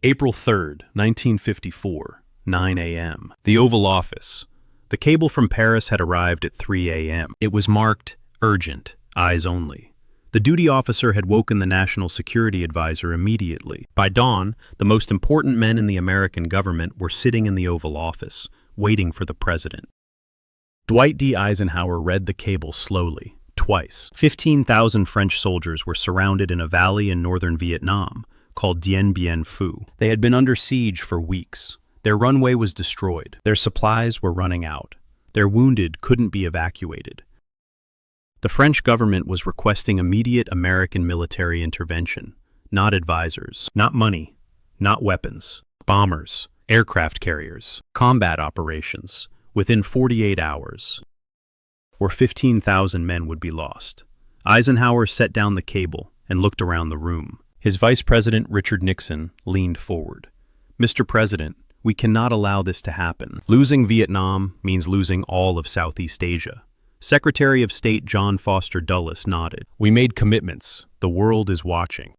April 3rd, 1954, 9 a.m. The Oval Office. The cable from Paris had arrived at 3 a.m. It was marked urgent, eyes only. The duty officer had woken the National Security Advisor immediately. By dawn, the most important men in the American government were sitting in the Oval Office, waiting for the president. Dwight D. Eisenhower read the cable slowly, twice. 15,000 French soldiers were surrounded in a valley in northern Vietnam, called Dien Bien Phu. They had been under siege for weeks. Their runway was destroyed. Their supplies were running out. Their wounded couldn't be evacuated. The French government was requesting immediate American military intervention, not advisors, not money, not weapons, bombers, aircraft carriers, combat operations, within 48 hours, or 15,000 men would be lost. Eisenhower set down the cable and looked around the room. His Vice President, Richard Nixon, leaned forward. "Mr. President, we cannot allow this to happen. Losing Vietnam means losing all of Southeast Asia." Secretary of State John Foster Dulles nodded. "We made commitments. The world is watching."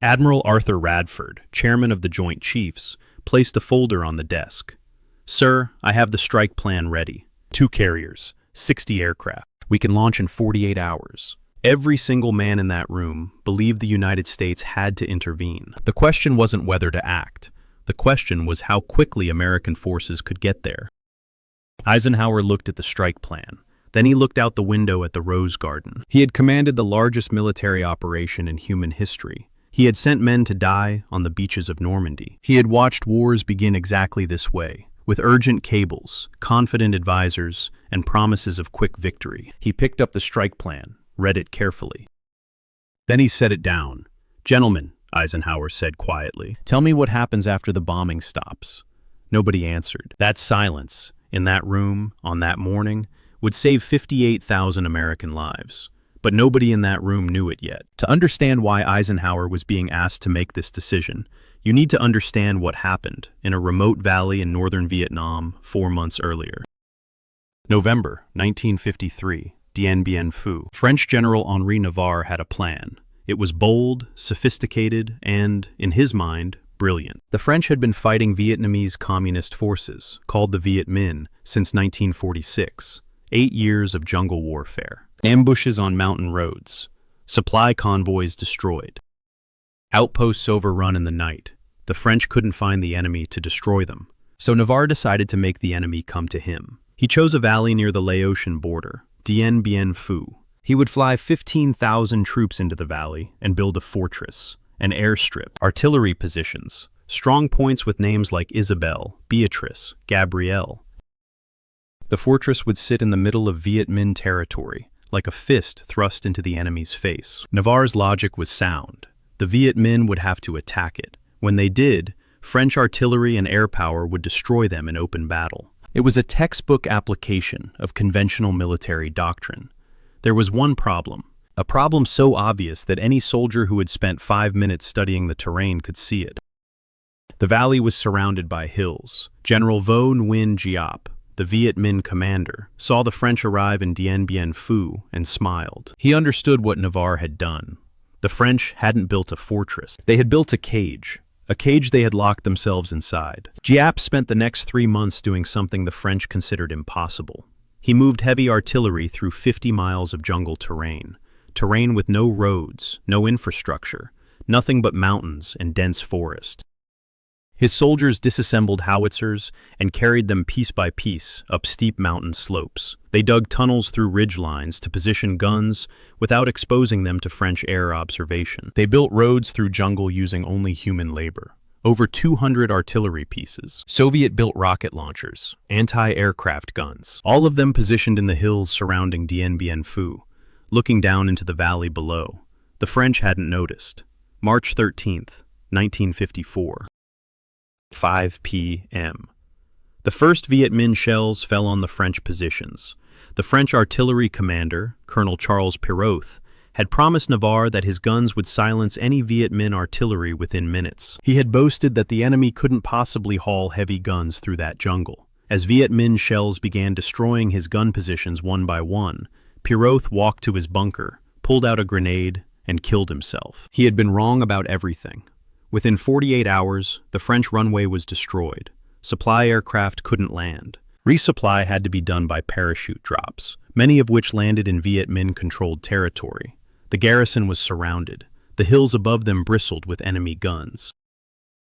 Admiral Arthur Radford, chairman of the Joint Chiefs, placed a folder on the desk. "Sir, I have the strike plan ready. 2 carriers, 60 aircraft. We can launch in 48 hours. Every single man in that room believed the United States had to intervene. The question wasn't whether to act. The question was how quickly American forces could get there. Eisenhower looked at the strike plan. Then he looked out the window at the Rose Garden. He had commanded the largest military operation in human history. He had sent men to die on the beaches of Normandy. He had watched wars begin exactly this way, with urgent cables, confident advisors, and promises of quick victory. He picked up the strike plan, read it carefully. Then he set it down. "Gentlemen," Eisenhower said quietly, "tell me what happens after the bombing stops." Nobody answered. That silence, in that room, on that morning, would save 58,000 American lives. But nobody in that room knew it yet. To understand why Eisenhower was being asked to make this decision, you need to understand what happened in a remote valley in northern Vietnam 4 months earlier. November 1953, Dien Bien Phu. French General Henri Navarre had a plan. It was bold, sophisticated, and, in his mind, brilliant. The French had been fighting Vietnamese communist forces, called the Viet Minh, since 1946. 8 years of jungle warfare. Ambushes on mountain roads. Supply convoys destroyed. Outposts overrun in the night. The French couldn't find the enemy to destroy them. So Navarre decided to make the enemy come to him. He chose a valley near the Laotian border, Dien Bien Phu. He would fly 15,000 troops into the valley and build a fortress, an airstrip, artillery positions, strong points with names like Isabelle, Beatrice, Gabrielle. The fortress would sit in the middle of Viet Minh territory, like a fist thrust into the enemy's face. Navarre's logic was sound. The Viet Minh would have to attack it. When they did, French artillery and air power would destroy them in open battle. It was a textbook application of conventional military doctrine. There was one problem, a problem so obvious that any soldier who had spent 5 minutes studying the terrain could see it. The valley was surrounded by hills. General Vo Nguyen Giap, the Viet Minh commander, saw the French arrive in Dien Bien Phu and smiled. He understood what Navarre had done. The French hadn't built a fortress. They had built a cage they had locked themselves inside. Giap spent the next 3 months doing something the French considered impossible. He moved heavy artillery through 50 miles of jungle terrain with no roads, no infrastructure, nothing but mountains and dense forest. His soldiers disassembled howitzers and carried them piece by piece up steep mountain slopes. They dug tunnels through ridge lines to position guns without exposing them to French air observation. They built roads through jungle using only human labor. Over 200 artillery pieces, Soviet-built rocket launchers, anti-aircraft guns, all of them positioned in the hills surrounding Dien Bien Phu, looking down into the valley below. The French hadn't noticed. March 13th, 1954. 5 p.m. The first Viet Minh shells fell on the French positions. The French artillery commander, Colonel Charles Piroth, had promised Navarre that his guns would silence any Viet Minh artillery within minutes. He had boasted that the enemy couldn't possibly haul heavy guns through that jungle. As Viet Minh shells began destroying his gun positions one by one, Piroth walked to his bunker, pulled out a grenade, and killed himself. He had been wrong about everything. Within 48 hours, the French runway was destroyed. Supply aircraft couldn't land. Resupply had to be done by parachute drops, many of which landed in Viet Minh-controlled territory. The garrison was surrounded. The hills above them bristled with enemy guns.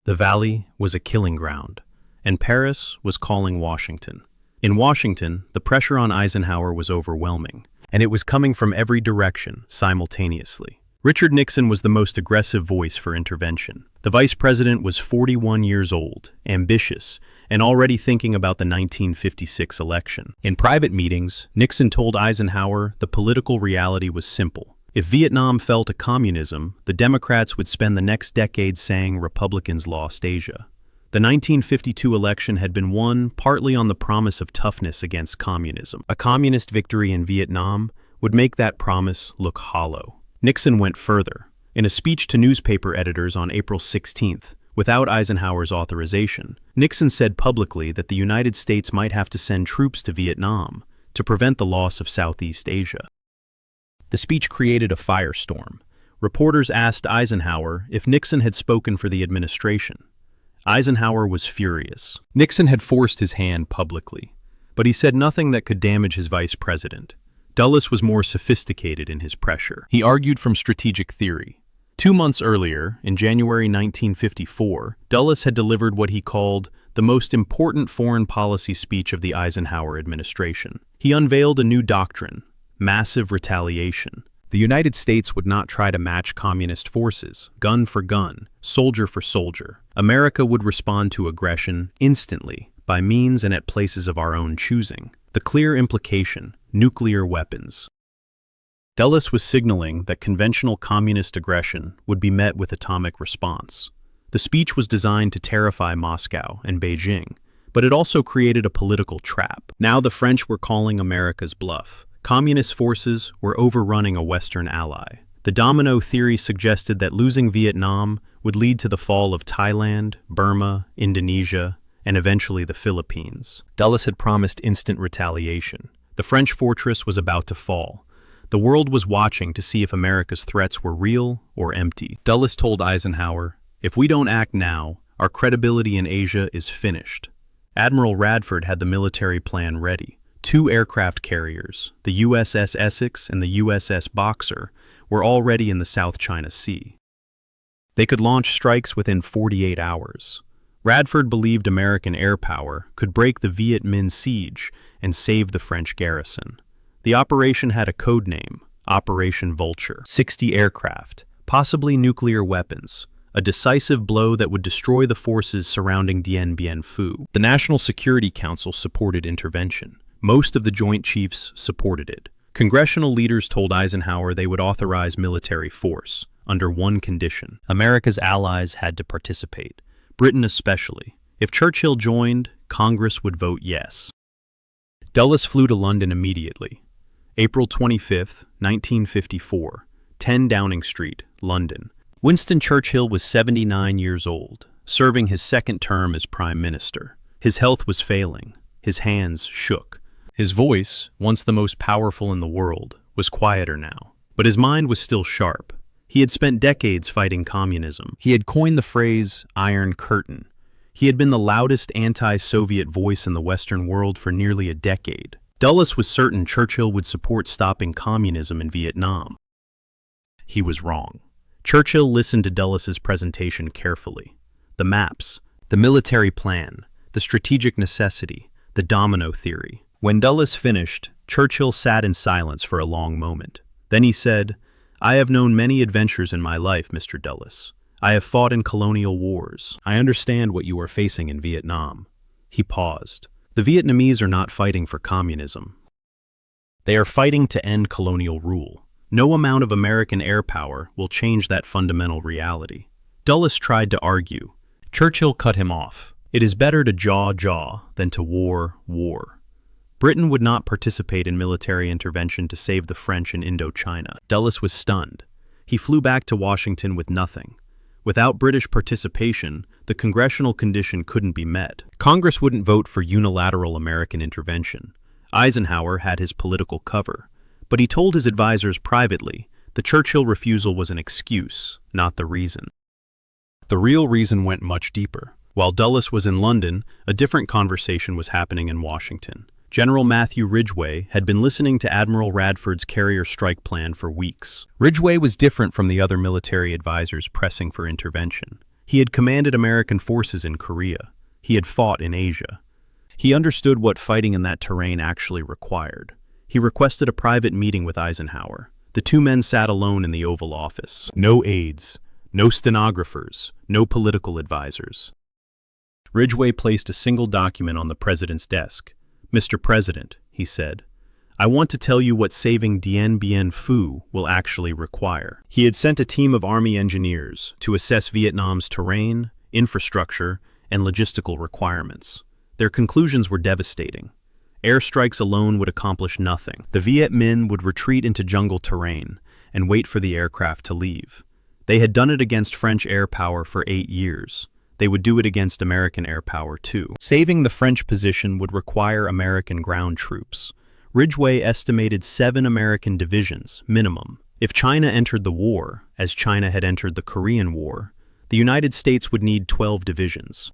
The valley was a killing ground, and Paris was calling Washington. In Washington, the pressure on Eisenhower was overwhelming, and it was coming from every direction simultaneously. Richard Nixon was the most aggressive voice for intervention. The vice president was 41 years old, ambitious, and already thinking about the 1956 election. In private meetings, Nixon told Eisenhower the political reality was simple. If Vietnam fell to communism, the Democrats would spend the next decade saying Republicans lost Asia. The 1952 election had been won partly on the promise of toughness against communism. A communist victory in Vietnam would make that promise look hollow. Nixon went further. In a speech to newspaper editors on April 16th, without Eisenhower's authorization, Nixon said publicly that the United States might have to send troops to Vietnam to prevent the loss of Southeast Asia. The speech created a firestorm. Reporters asked Eisenhower if Nixon had spoken for the administration. Eisenhower was furious. Nixon had forced his hand publicly, but he said nothing that could damage his vice president. Dulles was more sophisticated in his pressure. He argued from strategic theory. 2 months earlier, in January 1954, Dulles had delivered what he called the most important foreign policy speech of the Eisenhower administration. He unveiled a new doctrine: massive retaliation. The United States would not try to match communist forces, gun for gun, soldier for soldier. America would respond to aggression instantly, by means and at places of our own choosing. The clear implication: nuclear weapons. Dulles was signaling that conventional communist aggression would be met with atomic response. The speech was designed to terrify Moscow and Beijing, but it also created a political trap. Now the French were calling America's bluff. Communist forces were overrunning a Western ally. The domino theory suggested that losing Vietnam would lead to the fall of Thailand, Burma, Indonesia, and eventually the Philippines. Dulles had promised instant retaliation. The French fortress was about to fall. The world was watching to see if America's threats were real or empty. Dulles told Eisenhower, "If we don't act now, our credibility in Asia is finished." Admiral Radford had the military plan ready. 2 aircraft carriers, the USS Essex and the USS Boxer, were already in the South China Sea. They could launch strikes within 48 hours. Radford believed American air power could break the Viet Minh siege and save the French garrison. The operation had a code name, Operation Vulture. 60 aircraft, possibly nuclear weapons, a decisive blow that would destroy the forces surrounding Dien Bien Phu. The National Security Council supported intervention. Most of the Joint Chiefs supported it. Congressional leaders told Eisenhower they would authorize military force, under one condition: America's allies had to participate, Britain especially. If Churchill joined, Congress would vote yes. Dulles flew to London immediately. April 25, 1954, 10 Downing Street, London. Winston Churchill was 79 years old, serving his second term as Prime Minister. His health was failing. His hands shook. His voice, once the most powerful in the world, was quieter now. But his mind was still sharp. He had spent decades fighting communism. He had coined the phrase Iron Curtain. He had been the loudest anti-Soviet voice in the Western world for nearly a decade. Dulles was certain Churchill would support stopping communism in Vietnam. He was wrong. Churchill listened to Dulles's presentation carefully. The maps, the military plan, the strategic necessity, the domino theory. When Dulles finished, Churchill sat in silence for a long moment. Then he said, "I have known many adventures in my life, Mr. Dulles. I have fought in colonial wars. I understand what you are facing in Vietnam." He paused. The Vietnamese are not fighting for communism. They are fighting to end colonial rule. No amount of American air power will change that fundamental reality. Dulles tried to argue. Churchill cut him off. It is better to jaw than to war. Britain would not participate in military intervention to save the French in Indochina. Dulles was stunned. He flew back to Washington with nothing. Without British participation, the congressional condition couldn't be met. Congress wouldn't vote for unilateral American intervention. Eisenhower had his political cover, but he told his advisors privately the Churchill refusal was an excuse, not the reason. The real reason went much deeper. While Dulles was in London, a different conversation was happening in Washington. General Matthew Ridgway had been listening to Admiral Radford's carrier strike plan for weeks. Ridgway was different from the other military advisors pressing for intervention. He had commanded American forces in Korea. He had fought in Asia. He understood what fighting in that terrain actually required. He requested a private meeting with Eisenhower. The two men sat alone in the Oval Office. No aides, no stenographers, no political advisors. Ridgway placed a single document on the president's desk. "Mr. President," he said, "I want to tell you what saving Dien Bien Phu will actually require." He had sent a team of Army engineers to assess Vietnam's terrain, infrastructure, and logistical requirements. Their conclusions were devastating. Airstrikes alone would accomplish nothing. The Viet Minh would retreat into jungle terrain and wait for the aircraft to leave. They had done it against French air power for 8 years. They would do it against American air power too. Saving the French position would require American ground troops. Ridgway estimated 7 American divisions, minimum. If China entered the war, as China had entered the Korean War, the United States would need 12 divisions.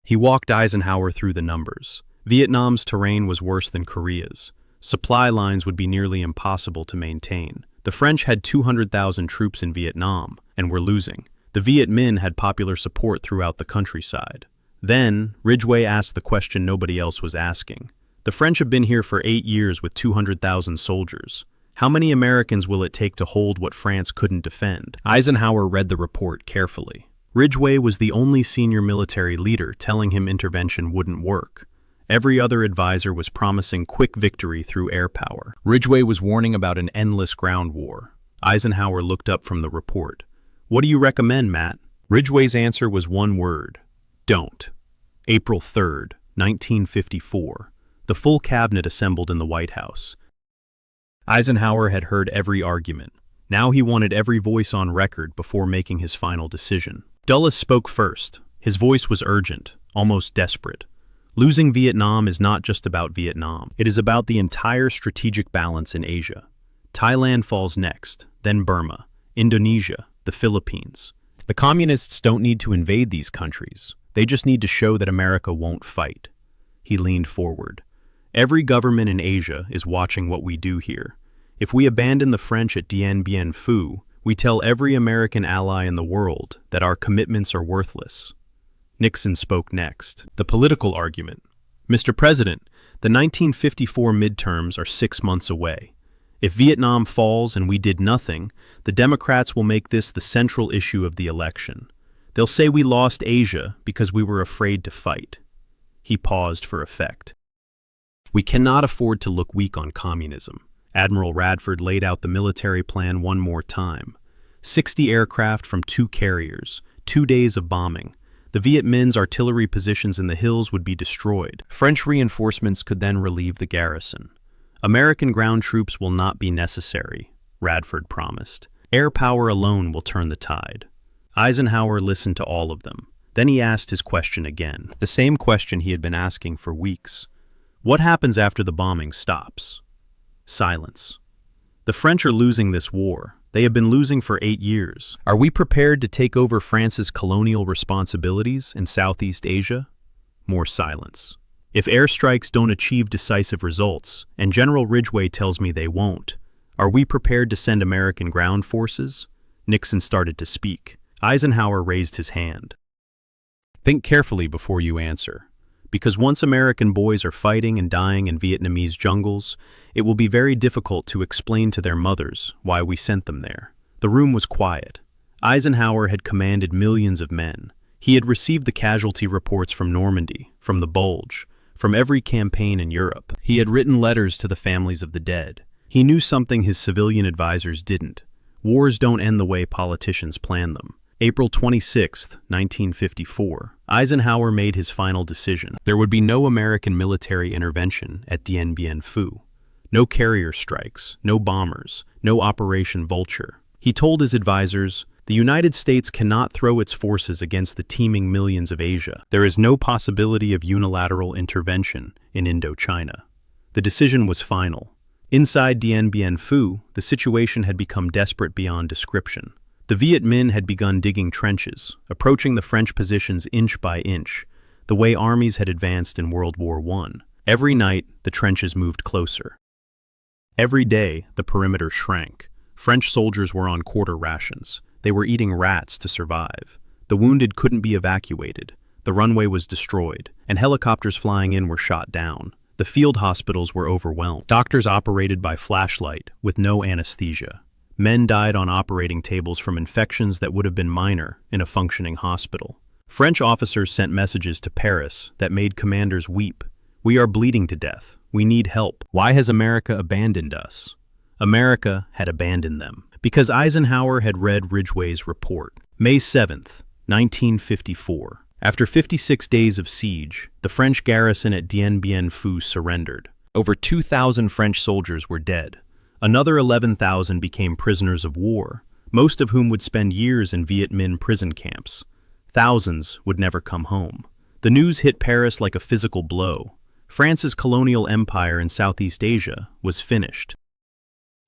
He walked Eisenhower through the numbers. Vietnam's terrain was worse than Korea's. Supply lines would be nearly impossible to maintain. The French had 200,000 troops in Vietnam, and were losing. The Viet Minh had popular support throughout the countryside. Then, Ridgway asked the question nobody else was asking. The French have been here for 8 years with 200,000 soldiers. How many Americans will it take to hold what France couldn't defend? Eisenhower read the report carefully. Ridgway was the only senior military leader telling him intervention wouldn't work. Every other advisor was promising quick victory through air power. Ridgway was warning about an endless ground war. Eisenhower looked up from the report. "What do you recommend, Matt?" Ridgway's answer was one word: don't. April 3rd, 1954. The full cabinet assembled in the White House. Eisenhower had heard every argument. Now he wanted every voice on record before making his final decision. Dulles spoke first. His voice was urgent, almost desperate. Losing Vietnam is not just about Vietnam. It is about the entire strategic balance in Asia. Thailand falls next, then Burma, Indonesia, the Philippines. The communists don't need to invade these countries. They just need to show that America won't fight. He leaned forward. Every government in Asia is watching what we do here. If we abandon the French at Dien Bien Phu, we tell every American ally in the world that our commitments are worthless. Nixon spoke next. The political argument. "Mr. President, the 1954 midterms are 6 months away. If Vietnam falls and we did nothing, the Democrats will make this the central issue of the election. They'll say we lost Asia because we were afraid to fight." He paused for effect. "We cannot afford to look weak on communism." Admiral Radford laid out the military plan one more time. 60 aircraft from 2 carriers, 2 days of bombing. The Viet Minh's artillery positions in the hills would be destroyed. French reinforcements could then relieve the garrison. "American ground troops will not be necessary," Radford promised. "Air power alone will turn the tide." Eisenhower listened to all of them. Then he asked his question again, the same question he had been asking for weeks. "What happens after the bombing stops?" Silence. "The French are losing this war. They have been losing for 8 years. Are we prepared to take over France's colonial responsibilities in Southeast Asia?" More silence. "If airstrikes don't achieve decisive results, and General Ridgway tells me they won't, are we prepared to send American ground forces?" Nixon started to speak. Eisenhower raised his hand. "Think carefully before you answer. Because once American boys are fighting and dying in Vietnamese jungles, it will be very difficult to explain to their mothers why we sent them there." The room was quiet. Eisenhower had commanded millions of men. He had received the casualty reports from Normandy, from the Bulge, from every campaign in Europe. He had written letters to the families of the dead. He knew something his civilian advisors didn't. Wars don't end the way politicians plan them. April 26, 1954, Eisenhower made his final decision. There would be no American military intervention at Dien Bien Phu. No carrier strikes, no bombers, no Operation Vulture. He told his advisors, "The United States cannot throw its forces against the teeming millions of Asia. There is no possibility of unilateral intervention in Indochina." The decision was final. Inside Dien Bien Phu, the situation had become desperate beyond description. The Viet Minh had begun digging trenches, approaching the French positions inch by inch, the way armies had advanced in World War I. Every night, the trenches moved closer. Every day, the perimeter shrank. French soldiers were on quarter rations. They were eating rats to survive. The wounded couldn't be evacuated. The runway was destroyed, and helicopters flying in were shot down. The field hospitals were overwhelmed. Doctors operated by flashlight, with no anesthesia. Men died on operating tables from infections that would have been minor in a functioning hospital. French officers sent messages to Paris that made commanders weep. "We are bleeding to death. We need help. Why has America abandoned us?" America had abandoned them, because Eisenhower had read Ridgway's report. May 7th, 1954. After 56 days of siege, the French garrison at Dien Bien Phu surrendered. Over 2,000 French soldiers were dead. Another 11,000 became prisoners of war, most of whom would spend years in Viet Minh prison camps. Thousands would never come home. The news hit Paris like a physical blow. France's colonial empire in Southeast Asia was finished.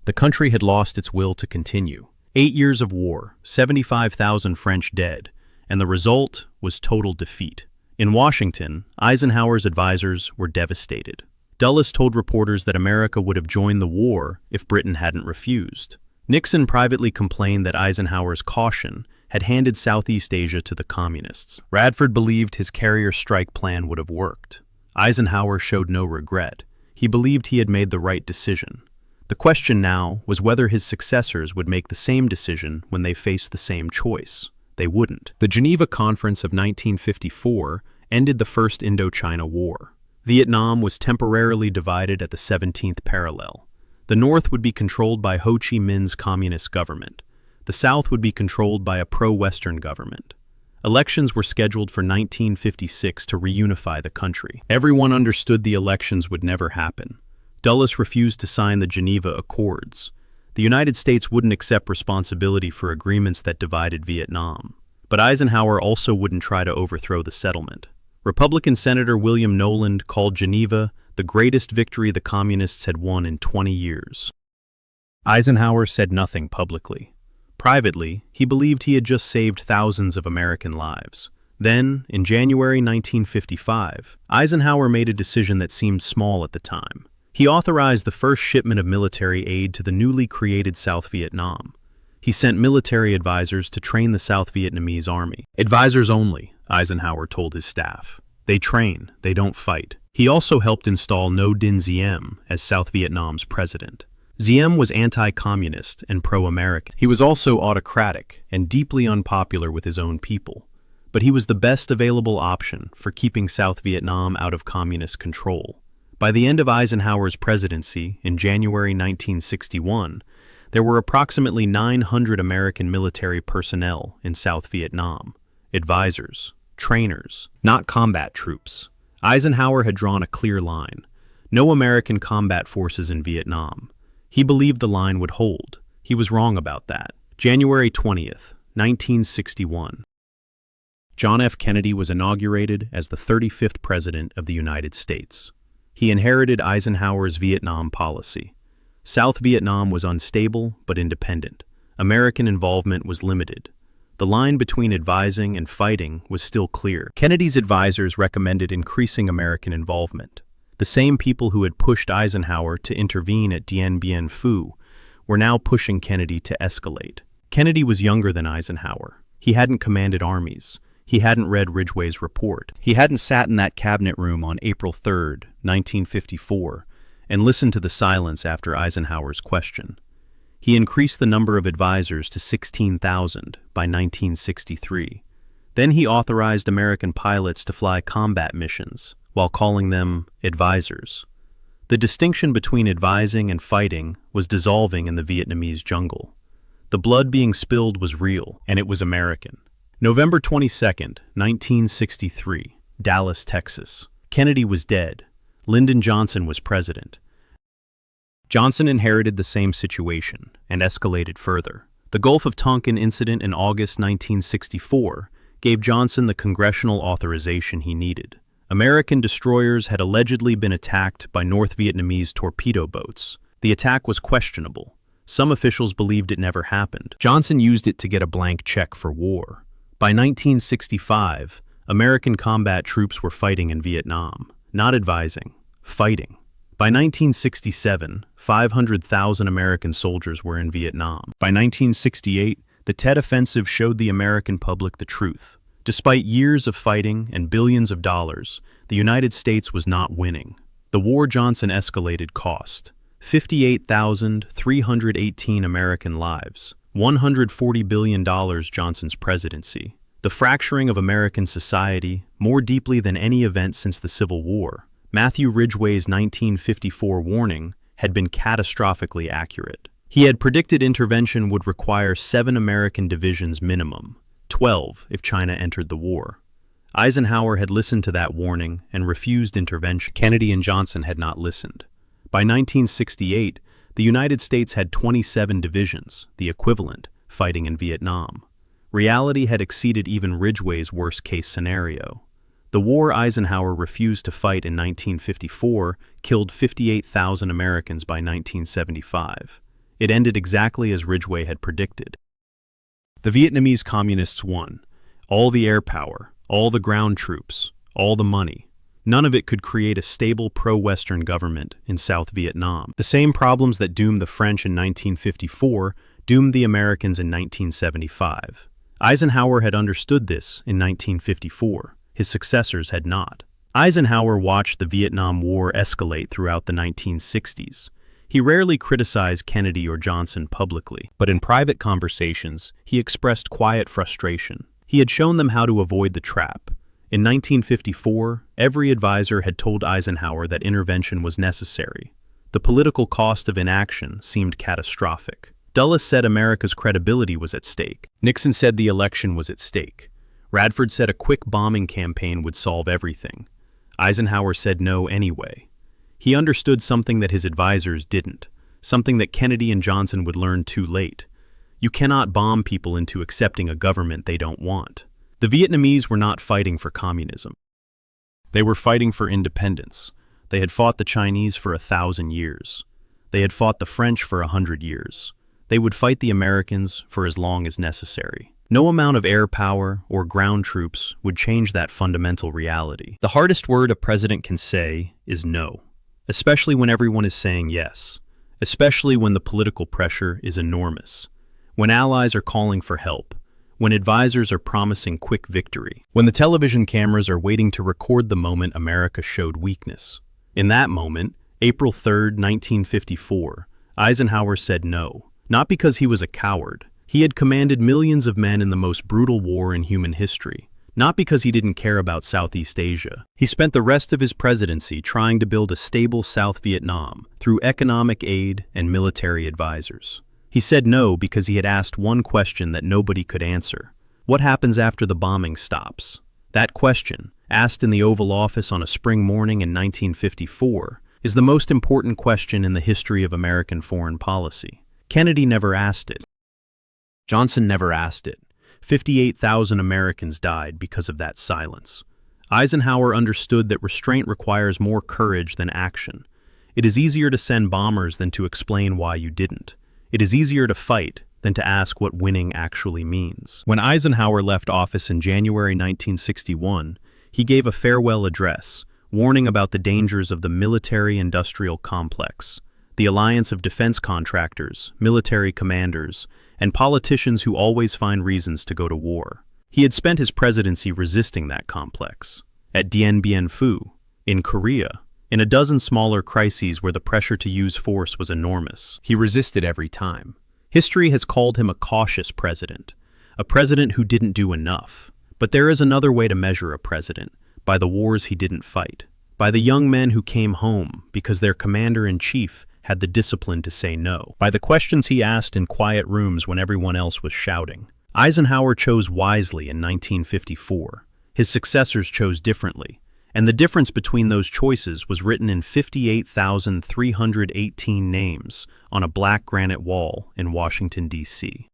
The country had lost its will to continue. 8 years of war, 75,000 French dead, and the result was total defeat. In Washington, Eisenhower's advisors were devastated. Dulles told reporters that America would have joined the war if Britain hadn't refused. Nixon privately complained that Eisenhower's caution had handed Southeast Asia to the communists. Radford believed his carrier strike plan would have worked. Eisenhower showed no regret. He believed he had made the right decision. The question now was whether his successors would make the same decision when they faced the same choice. They wouldn't. The Geneva Conference of 1954 ended the First Indochina War. Vietnam was temporarily divided at the 17th parallel. The North would be controlled by Ho Chi Minh's communist government. The South would be controlled by a pro-Western government. Elections were scheduled for 1956 to reunify the country. Everyone understood the elections would never happen. Dulles refused to sign the Geneva Accords. The United States wouldn't accept responsibility for agreements that divided Vietnam. But Eisenhower also wouldn't try to overthrow the settlement. Republican Senator William Noland called Geneva the greatest victory the communists had won in 20 years. Eisenhower said nothing publicly. Privately, he believed he had just saved thousands of American lives. Then, in January 1955, Eisenhower made a decision that seemed small at the time. He authorized the first shipment of military aid to the newly created South Vietnam. He sent military advisors to train the South Vietnamese army. Advisors only, Eisenhower told his staff. They train, they don't fight. He also helped install Ngo Dinh Diem as South Vietnam's president. Diem was anti-communist and pro-American. He was also autocratic and deeply unpopular with his own people. But he was the best available option for keeping South Vietnam out of communist control. By the end of Eisenhower's presidency, in January 1961, there were approximately 900 American military personnel in South Vietnam. Advisors, trainers, not combat troops. Eisenhower had drawn a clear line. No American combat forces in Vietnam. He believed the line would hold. He was wrong about that. January 20th, 1961. John F. Kennedy was inaugurated as the 35th President of the United States. He inherited Eisenhower's Vietnam policy. South Vietnam was unstable but independent. American involvement was limited. The line between advising and fighting was still clear. Kennedy's advisors recommended increasing American involvement. The same people who had pushed Eisenhower to intervene at Dien Bien Phu were now pushing Kennedy to escalate. Kennedy was younger than Eisenhower. He hadn't commanded armies. He hadn't read Ridgway's report. He hadn't sat in that cabinet room on April 3rd, 1954, and listened to the silence after Eisenhower's question. He increased the number of advisors to 16,000 by 1963. Then he authorized American pilots to fly combat missions, while calling them advisors. The distinction between advising and fighting was dissolving in the Vietnamese jungle. The blood being spilled was real, and it was American. November 22nd, 1963, Dallas, Texas. Kennedy was dead. Lyndon Johnson was president. Johnson inherited the same situation and escalated further. The Gulf of Tonkin incident in August 1964 gave Johnson the congressional authorization he needed. American destroyers had allegedly been attacked by North Vietnamese torpedo boats. The attack was questionable. Some officials believed it never happened. Johnson used it to get a blank check for war. By 1965, American combat troops were fighting in Vietnam, not advising, fighting. By 1967, 500,000 American soldiers were in Vietnam. By 1968, the Tet Offensive showed the American public the truth. Despite years of fighting and billions of dollars, the United States was not winning. The war Johnson escalated cost 58,318 American lives, $140 billion Johnson's presidency, the fracturing of American society more deeply than any event since the Civil War. Matthew Ridgway's 1954 warning had been catastrophically accurate. He had predicted intervention would require 7 American divisions minimum, 12 if China entered the war. Eisenhower had listened to that warning and refused intervention. Kennedy and Johnson had not listened. By 1968, the United States had 27 divisions, the equivalent, fighting in Vietnam. Reality had exceeded even Ridgway's worst-case scenario. The war Eisenhower refused to fight in 1954 killed 58,000 Americans by 1975. It ended exactly as Ridgway had predicted. The Vietnamese communists won. All the air power, all the ground troops, all the money. None of it could create a stable pro-Western government in South Vietnam. The same problems that doomed the French in 1954 doomed the Americans in 1975. Eisenhower had understood this in 1954. His successors had not. Eisenhower watched the Vietnam War escalate throughout the 1960s. He rarely criticized Kennedy or Johnson publicly, but in private conversations, he expressed quiet frustration. He had shown them how to avoid the trap. In 1954, every advisor had told Eisenhower that intervention was necessary. The political cost of inaction seemed catastrophic. Dulles said America's credibility was at stake. Nixon said the election was at stake. Radford said a quick bombing campaign would solve everything. Eisenhower said no anyway. He understood something that his advisors didn't, something that Kennedy and Johnson would learn too late. You cannot bomb people into accepting a government they don't want. The Vietnamese were not fighting for communism. They were fighting for independence. They had fought the Chinese for 1,000 years. They had fought the French for 100 years. They would fight the Americans for as long as necessary. No amount of air power or ground troops would change that fundamental reality. The hardest word a president can say is no, especially when everyone is saying yes, especially when the political pressure is enormous, when allies are calling for help, when advisors are promising quick victory, when the television cameras are waiting to record the moment America showed weakness. In that moment, April 3, 1954, Eisenhower said no, not because he was a coward. He had commanded millions of men in the most brutal war in human history, not because he didn't care about Southeast Asia. He spent the rest of his presidency trying to build a stable South Vietnam through economic aid and military advisors. He said no because he had asked one question that nobody could answer. What happens after the bombing stops? That question, asked in the Oval Office on a spring morning in 1954, is the most important question in the history of American foreign policy. Kennedy never asked it. Johnson never asked it. 58,000 Americans died because of that silence. Eisenhower understood that restraint requires more courage than action. It is easier to send bombers than to explain why you didn't. It is easier to fight than to ask what winning actually means. When Eisenhower left office in January 1961, he gave a farewell address, warning about the dangers of the military-industrial complex, the alliance of defense contractors, military commanders, and politicians who always find reasons to go to war. He had spent his presidency resisting that complex. At Dien Bien Phu, in Korea, in a dozen smaller crises where the pressure to use force was enormous, he resisted every time. History has called him a cautious president, a president who didn't do enough. But there is another way to measure a president, by the wars he didn't fight, by the young men who came home because their commander-in-chief had the discipline to say no, by the questions he asked in quiet rooms when everyone else was shouting. Eisenhower chose wisely in 1954. His successors chose differently, and the difference between those choices was written in 58,318 names on a black granite wall in Washington, D.C.